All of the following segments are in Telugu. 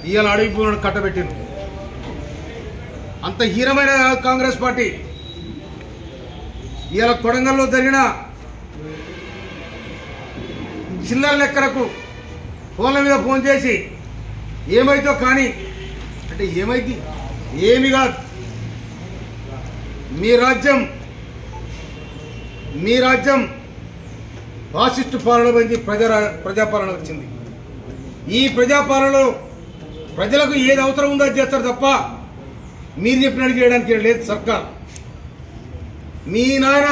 ఇవాళ అడవి భూములను కట్టబెట్టిండ్రు. అంత హీనమైన కాంగ్రెస్ పార్టీ ఇవాళ కొడంగల్లో జరిగిన చిల్లర లెక్కలకు ఫోన్ల మీద ఫోన్ చేసి ఏమైతో కానీ అంటే ఏమైంది ఏమి కాదు. మీ రాజ్యం ఫాసిస్టు పాలన పోయింది, ప్రజాపాలన వచ్చింది. ఈ ప్రజాపాలనలో ప్రజలకు ఏది అవసరం ఉందో అది చేస్తారు తప్ప మీరు చెప్పినట్టు చేయడానికి లేదు సర్కార్. మీ నాయన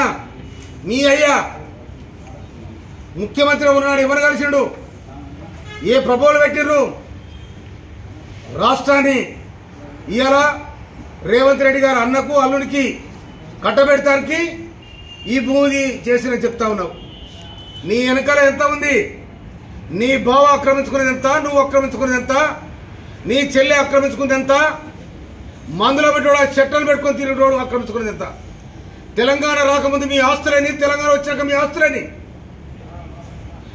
మీ అయ్యా ముఖ్యమంత్రి ఉన్నాడు, ఎవరు కలిసిండు, ఏ ప్రపోజల్ పెట్టిర్రు? రాష్ట్రాన్ని ఇవాళ రేవంత్ రెడ్డి గారు అన్నకు అల్లునికి కట్టబెడతానికి ఈ భూమి చేసిన చెప్తా ఉన్నావు. నీ వెనకాల ఎంత ఉంది? నీ బావ ఆక్రమించుకునేది ఎంత, నువ్వు ఆక్రమించుకునేది ఎంత, నీ చెల్లె ఆక్రమించుకునేది ఎంత, మందులో పెట్టోడు చెట్టలు పెట్టుకొని తిరిగేటోడు ఆక్రమించుకునేది ఎంత? తెలంగాణ రాకముందు మీ ఆస్తులని, తెలంగాణ వచ్చాక మీ ఆస్తులని.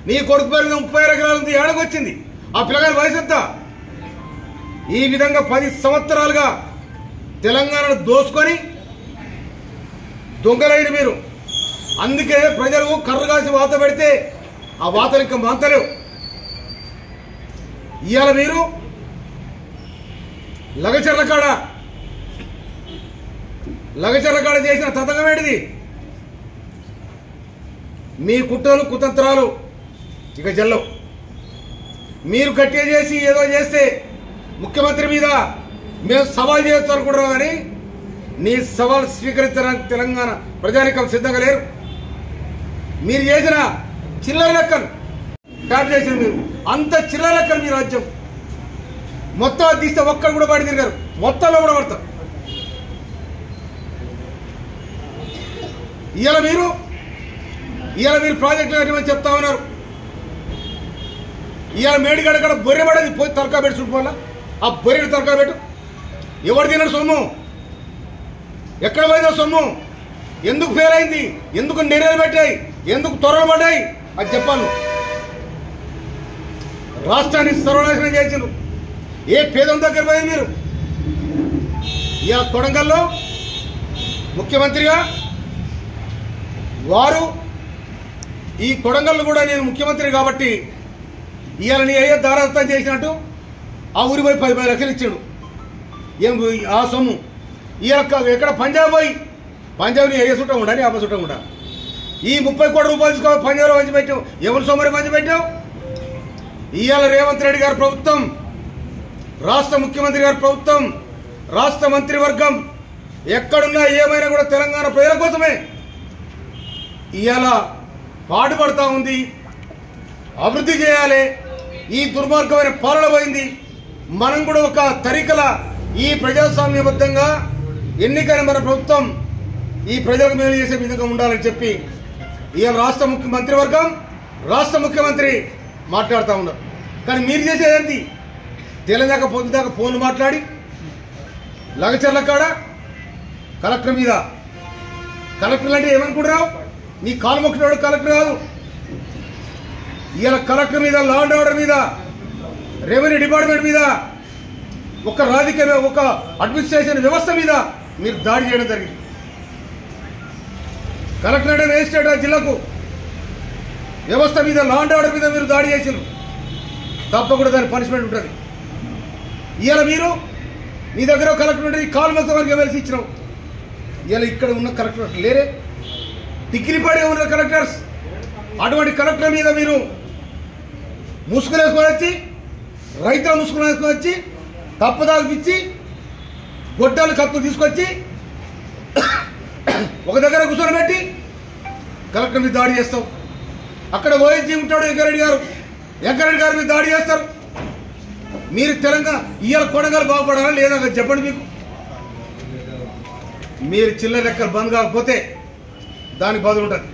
నీ కొడుకు పేరు 30 ఎకరాలు ఉంది, ఏడకొచ్చింది? ఆ పిల్లగారి వయసు ఎంత? ఈ విధంగా 10 సంవత్సరాలుగా తెలంగాణను దోసుకొని దొంగలైన మీరు. అందుకే ప్రజలు కర్ర కాసి వాత పెడితే ఆ వాతలు ఇంకా మాంతలేవు. ఇవాళ మీరు లగచర్ల కాడ చేసిన తతంగం ఏంటిది? మీ కుట్రలు కుతంత్రాలు ఇక జల్లవు. మీరు గట్టిగా చేసి ఏదో చేస్తే ముఖ్యమంత్రి మీద మేము సవాల్ చేయొచ్చు అనుకుంటున్నాం, కానీ నీ సవాల్ స్వీకరించడానికి తెలంగాణ ప్రజానికం సిద్ధంగా లేరు. మీరు చేసిన చిల్లర లెక్కలు స్టార్ట్ చేసిన మీరు అంత చిల్లర లెక్కలు మీ రాజ్యం మొత్తం అది తీస్తే ఒక్కరు కూడా బయట తిరిగారు, మొత్తంలో కూడా పడతారు. ఇవాళ మీరు ప్రాజెక్టులు కట్టమని చెప్తా ఉన్నారు. ఇవాళ మేడిగడ కూడా బొర్రె పడేది, పోయి తరకా పెట్టి చుట్టుకోవాలా, ఆ బొర్రెని తరకా పెట్టు. ఎవరు తిన్నాడు సొమ్ము? ఎక్కడ పోయిందో సొమ్ము? ఎందుకు ఫెయిల్ అయింది? ఎందుకు నెర్రలు పెట్టాయి? ఎందుకు త్వరలు పడ్డాయి? అది చెప్పాను. రాష్ట్రాన్ని సర్వనాశనం చేసిండ్రు. ఏ పేదం దగ్గర పోయింది మీరు? ఇవాళ కొడంగల్లో ముఖ్యమంత్రిగా వారు ఈ కొడంగల్లో కూడా నేను ముఖ్యమంత్రి కాబట్టి ఇవాళ నీ అయ్యే దారాదత్తం చేసినట్టు ఆ ఊరి పోయి 10 లక్షలు ఇచ్చాడు. ఏం ఆ సొమ్ము ఇవాళ ఎక్కడ పంజాబ్ నీ అయ్యే చుట్టం ఉండాలి, ఆప చుట్టం ఉండాలి. ఈ 30 కోట్ల రూపాయలు తీసుకో పంజాబ్లో పంచిపెట్టావు. ఎవరు సొమ్మరి పంచిపెట్టావు? ఇవాళ రేవంత్ రెడ్డి గారి ప్రభుత్వం, రాష్ట్ర ముఖ్యమంత్రి గారి ప్రభుత్వం, రాష్ట్ర మంత్రివర్గం ఎక్కడున్నా ఏమైనా కూడా తెలంగాణ ప్రజల కోసమే ఇవాళ పాటుపడతా ఉంది. అభివృద్ధి చేయాలి. ఈ దుర్మార్గమైన పాలన పోయింది. మనం కూడా ఒక తరికల ఈ ప్రజాస్వామ్యబద్ధంగా ఎన్నికైన మన ప్రభుత్వం ఈ ప్రజలకు మేలు చేసే విధంగా ఉండాలని చెప్పి ఇవాళ రాష్ట్ర మంత్రివర్గం, రాష్ట్ర ముఖ్యమంత్రి మాట్లాడుతూ ఉన్నారు. కానీ మీరు చేసేదేంటి? తెలంగాణ పొద్దుదాకా ఫోన్లు మాట్లాడి లగచర్ల కాడ కలెక్టర్ మీద, కలెక్టర్లు అంటే ఏమనుకుంటున్నావు? నీ కాలు మొక్కినోడు కలెక్టర్ కాదు. ఇవాళ కలెక్టర్ మీద, లా అండ్ ఆర్డర్ మీద, రెవెన్యూ డిపార్ట్మెంట్ మీద, ఒక రాజకీయ ఒక అడ్మినిస్ట్రేషన్ వ్యవస్థ మీద మీరు దాడి చేయడం జరిగింది. కలెక్టర్ అంటే మేజిస్ట్రేట్ జిల్లాకు వ్యవస్థ మీద, లా అండ్ ఆర్డర్ మీద మీరు దాడి చేసినారు. తప్పకుండా దాని పనిష్మెంట్ ఉంటుంది. ఇవాళ మీరు మీ దగ్గర కలెక్టర్ ఉంటే కాలు మొత్తం వరకు ఎమ్మెల్సీ ఇచ్చినావు. ఇవాళ ఇక్కడ ఉన్న కలెక్టర్ లేరే, టిక్కిలిపడే ఉన్న కలెక్టర్స్. అటువంటి కలెక్టర్ మీద మీరు ముసుగులు వేసుకొని వచ్చి, రైతుల ముసుగులు వేసుకొని వచ్చి, తప్పదాలు ఇచ్చి, గొడ్డలు కత్తులు తీసుకొచ్చి ఒక దగ్గర కూర్చొని పెట్టి కలెక్టర్ మీద దాడి చేస్తావు. అక్కడ ఓఎస్జీ ఉంటాడు వెంకరెడ్డి గారు మీద దాడి చేస్తారు. మీరు తెలంగాణ ఇవాళ కొడంగల్ బాగుపడాలా లేదా చెప్పండి. మీరు చిల్లర లెక్కలు బంద్ కాకపోతే దానికి బదులు ఉంటుంది.